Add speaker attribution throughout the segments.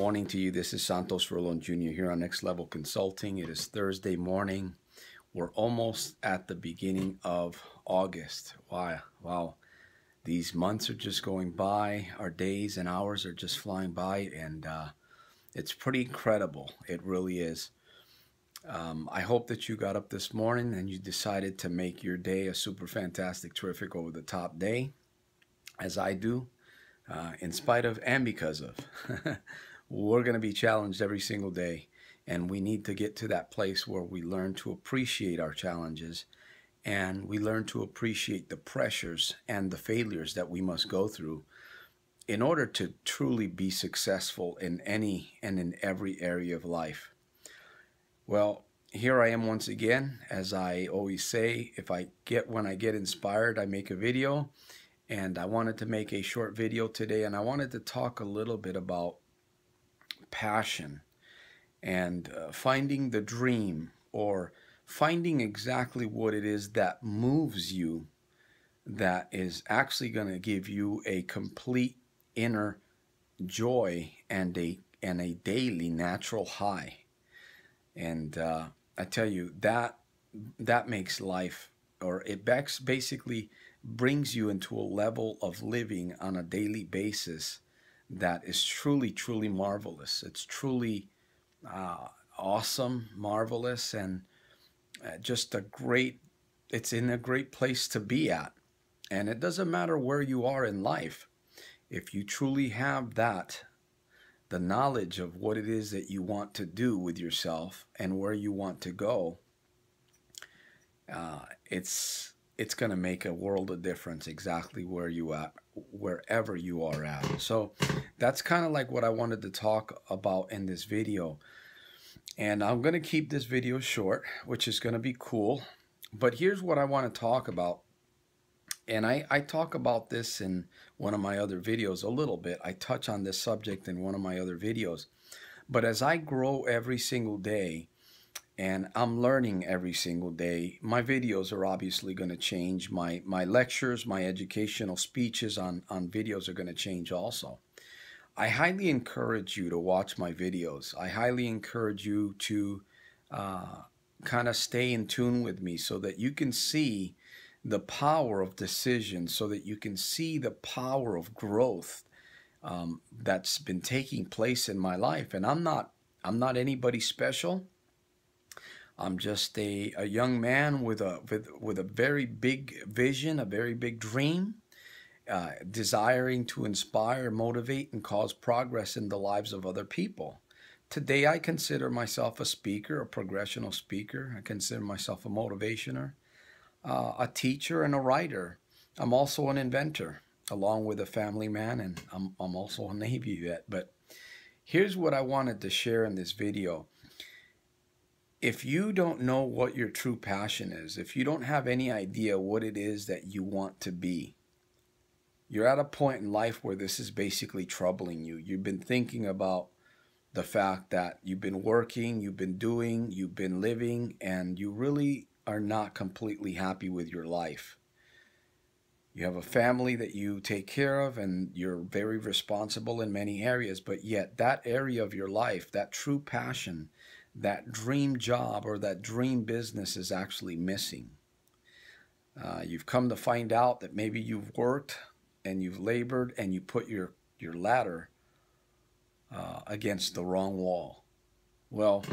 Speaker 1: morning to you. This is Santos Rolon Jr. here on Next Level Consulting. It is Thursday morning. We're almost at the beginning of August. Wow. These months are just going by. Our days and hours are just flying by, and it's pretty incredible. It really is. I hope that you got up this morning and you decided to make your day a super fantastic, terrific, over the top day, as I do. In spite of and because of. We're going to be challenged every single day, and we need to get to that place where we learn to appreciate our challenges and we learn to appreciate the pressures and the failures that we must go through in order to truly be successful in any and in every area of life. Well, here I am once again. As I always say, when I get inspired, I make a video. And I wanted to make a short video today, and I wanted to talk a little bit about passion and finding the dream, or finding exactly what it is that moves you, that is actually going to give you a complete inner joy and a daily natural high. And I tell you, that makes life, or it basically brings you into a level of living on a daily basis that is truly, truly marvelous. It's truly awesome, marvelous, and just it's in a great place to be at. And it doesn't matter where you are in life. If you truly have the knowledge of what it is that you want to do with yourself and where you want to go, it's going to make a world of difference exactly wherever you are at. So that's kind of like what I wanted to talk about in this video. And I'm going to keep this video short, which is going to be cool. But here's what I want to talk about. And I talk about this in one of my other videos a little bit. I touch on this subject in one of my other videos. But as I grow every single day, and I'm learning every single day, my videos are obviously going to change. My lectures, my educational speeches on videos are going to change also. I highly encourage you to watch my videos. I highly encourage you to kind of stay in tune with me so that you can see the power of decision, so that you can see the power of growth that's been taking place in my life. And I'm not anybody special. I'm just a young man with a very big vision, a very big dream, desiring to inspire, motivate, and cause progress in the lives of other people. Today, I consider myself a speaker, a progressional speaker. I consider myself a motivationer, a teacher, and a writer. I'm also an inventor, along with a family man, and I'm also a Navy vet. But here's what I wanted to share in this video. If you don't know what your true passion is, if you don't have any idea what it is that you want to be, you're at a point in life where this is basically troubling you. You've been thinking about the fact that you've been working, you've been doing, you've been living, and you really are not completely happy with your life. You have a family that you take care of, and you're very responsible in many areas, but yet that area of your life, that true passion, that dream job or that dream business is actually missing. You've come to find out that maybe you've worked and you've labored and you put your ladder against the wrong wall. Well,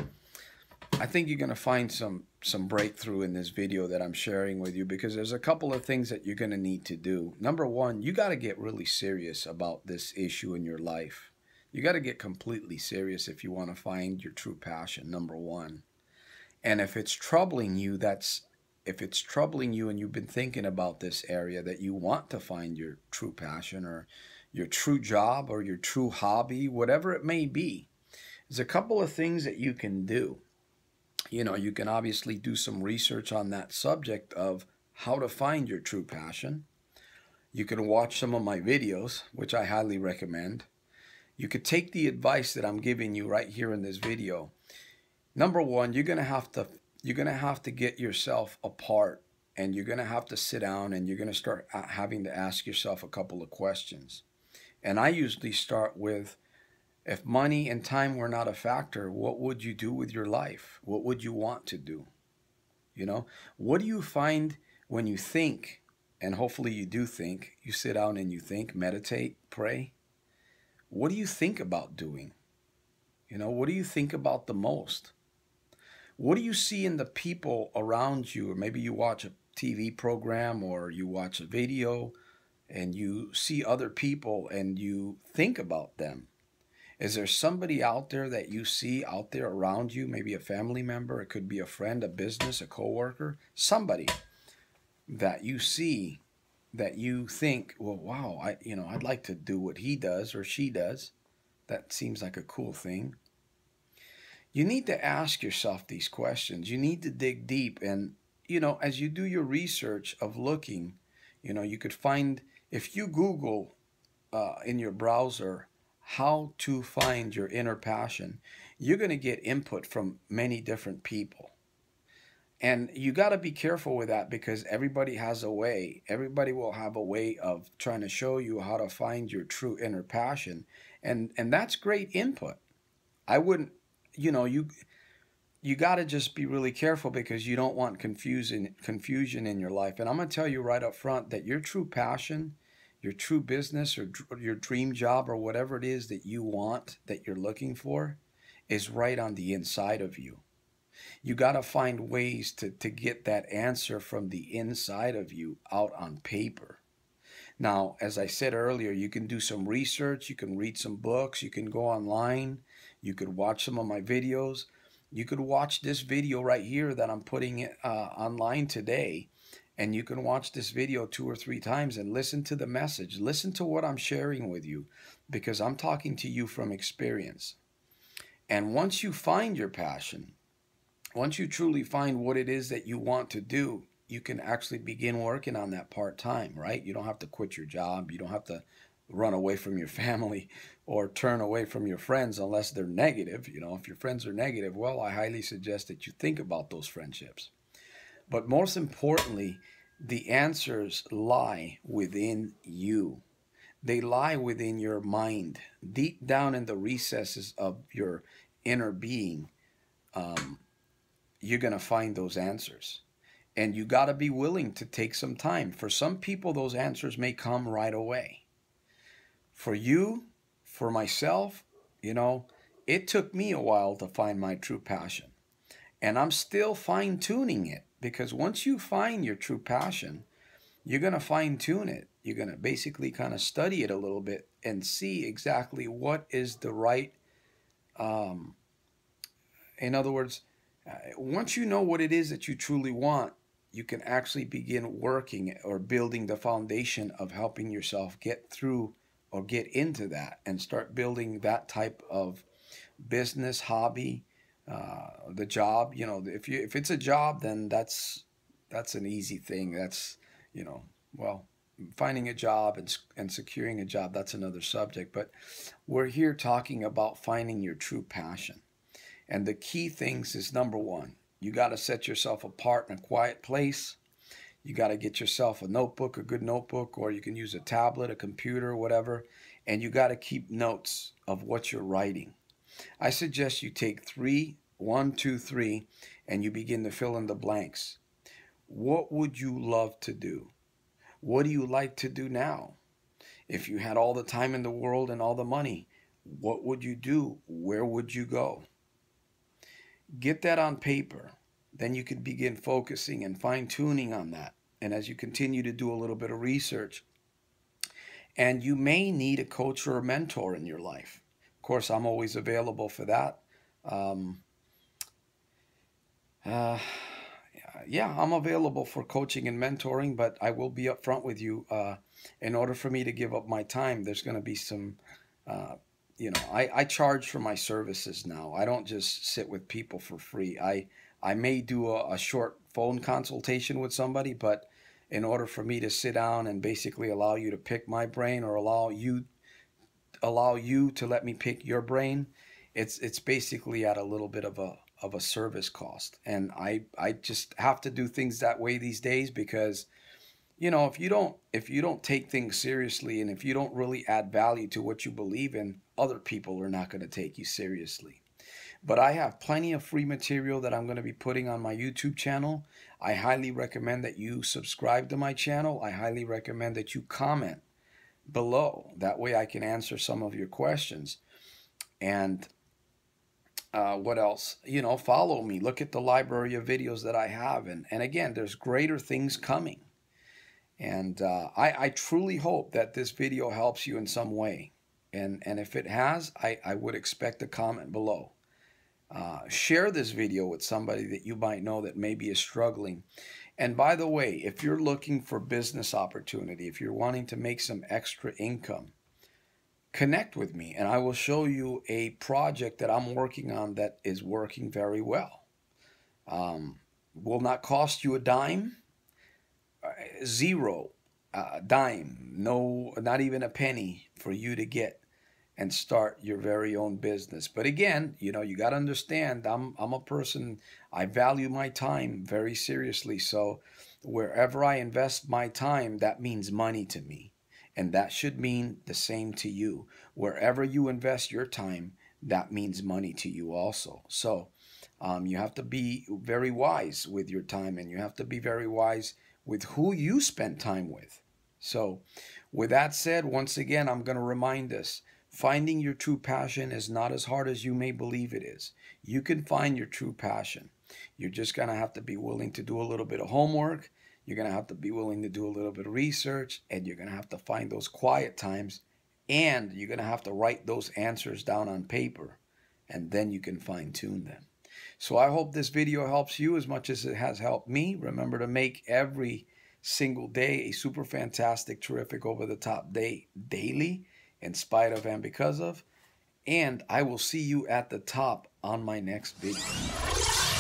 Speaker 1: I think you're going to find some breakthrough in this video that I'm sharing with you, because there's a couple of things that you're going to need to do. Number one, you got to get really serious about this issue in your life. You got to get completely serious if you want to find your true passion, number one. And if it's troubling you, and you've been thinking about this area, that you want to find your true passion or your true job or your true hobby, whatever it may be, there's a couple of things that you can do. You know, you can obviously do some research on that subject of how to find your true passion. You can watch some of my videos, which I highly recommend. You could take the advice that I'm giving you right here in this video. Number one, you're gonna have to get yourself apart, and you're gonna have to sit down, and you're gonna start having to ask yourself a couple of questions. And I usually start with If money and time were not a factor, what would you do with your life? What would you want to do? You know, what do you find when you think, and hopefully you do think, you sit down and you think, meditate, pray? What do you think about doing? You know, what do you think about the most? What do you see in the people around you? Or maybe you watch a TV program or you watch a video and you see other people and you think about them. Is there somebody out there that you see out there around you? Maybe a family member, it could be a friend, a business, a coworker, somebody that you see that you think, well, wow, I'd like to do what he does or she does. That seems like a cool thing. You need to ask yourself these questions. You need to dig deep. And, as you do your research of looking, you could find, if you Google in your browser, how to find your inner passion, you're going to get input from many different people. And you got to be careful with that because everybody has a way. Everybody will have a way of trying to show you how to find your true inner passion. And that's great input. I wouldn't, you got to just be really careful because you don't want confusion in your life. And I'm going to tell you right up front that your true passion, your true business or your dream job or whatever it is that you want, that you're looking for, is right on the inside of you. You got to find ways to get that answer from the inside of you out on paper. Now, as I said earlier, you can do some research, you can read some books, you can go online, you could watch some of my videos. You could watch this video right here that I'm putting online today, and you can watch this video 2 or 3 times and listen to the message. Listen to what I'm sharing with you because I'm talking to you from experience. And once you find your passion, once you truly find what it is that you want to do, you can actually begin working on that part-time, right? You don't have to quit your job. You don't have to run away from your family or turn away from your friends unless they're negative. If your friends are negative, well, I highly suggest that you think about those friendships. But most importantly, the answers lie within you. They lie within your mind, deep down in the recesses of your inner being. You're going to find those answers. And you got to be willing to take some time. For some people, those answers may come right away. For you, for myself, it took me a while to find my true passion. And I'm still fine-tuning it because once you find your true passion, you're going to fine-tune it. You're going to basically kind of study it a little bit and see exactly what is the right, in other words, once you know what it is that you truly want, you can actually begin working or building the foundation of helping yourself get through or get into that and start building that type of business, hobby, the job. If it's a job, then that's an easy thing. That's, well, finding a job and securing a job, that's another subject. But we're here talking about finding your true passion. And the key things is, number one, you got to set yourself apart in a quiet place. You got to get yourself a notebook, a good notebook, or you can use a tablet, a computer, whatever, and you got to keep notes of what you're writing. I suggest you take 3, 1, 2, 3, and you begin to fill in the blanks. What would you love to do? What do you like to do now? If you had all the time in the world and all the money, what would you do? Where would you go? Get that on paper. Then you can begin focusing and fine-tuning on that. And as you continue to do a little bit of research, and you may need a coach or a mentor in your life. Of course, I'm always available for that. Yeah, I'm available for coaching and mentoring, but I will be upfront with you. In order for me to give up my time, there's going to be some, I charge for my services now. I don't just sit with people for free. I may do a short phone consultation with somebody, but in order for me to sit down and basically allow you to pick my brain or allow you to let me pick your brain, it's basically at a little bit of a service cost. And I just have to do things that way these days because you know, if you don't take things seriously, and if you don't really add value to what you believe in, other people are not going to take you seriously. But I have plenty of free material that I'm going to be putting on my YouTube channel. I highly recommend that you subscribe to my channel. I highly recommend that you comment below. That way I can answer some of your questions. And what else? You know, follow me. Look at the library of videos that I have. And again, there's greater things coming. And I truly hope that this video helps you in some way. And if it has, I would expect a comment below. Share this video with somebody that you might know that maybe is struggling. And by the way, if you're looking for business opportunity, if you're wanting to make some extra income, connect with me and I will show you a project that I'm working on that is working very well. Will not cost you a dime, zero dime, no, not even a penny for you to get and start your very own business. But again, you know, you got to understand, I'm a person, I value my time very seriously. So wherever I invest my time, that means money to me. And that should mean the same to you. Wherever you invest your time, that means money to you also. So you have to be very wise with your time, and you have to be very wise with who you spend time with. So with that said, once again, I'm going to remind us, finding your true passion is not as hard as you may believe it is. You can find your true passion. You're just going to have to be willing to do a little bit of homework. You're going to have to be willing to do a little bit of research, and you're going to have to find those quiet times, and you're going to have to write those answers down on paper, and then you can fine-tune them. So I hope this video helps you as much as it has helped me. Remember to make every single day a super fantastic, terrific, over-the-top day daily, in spite of and because of. And I will see you at the top on my next video.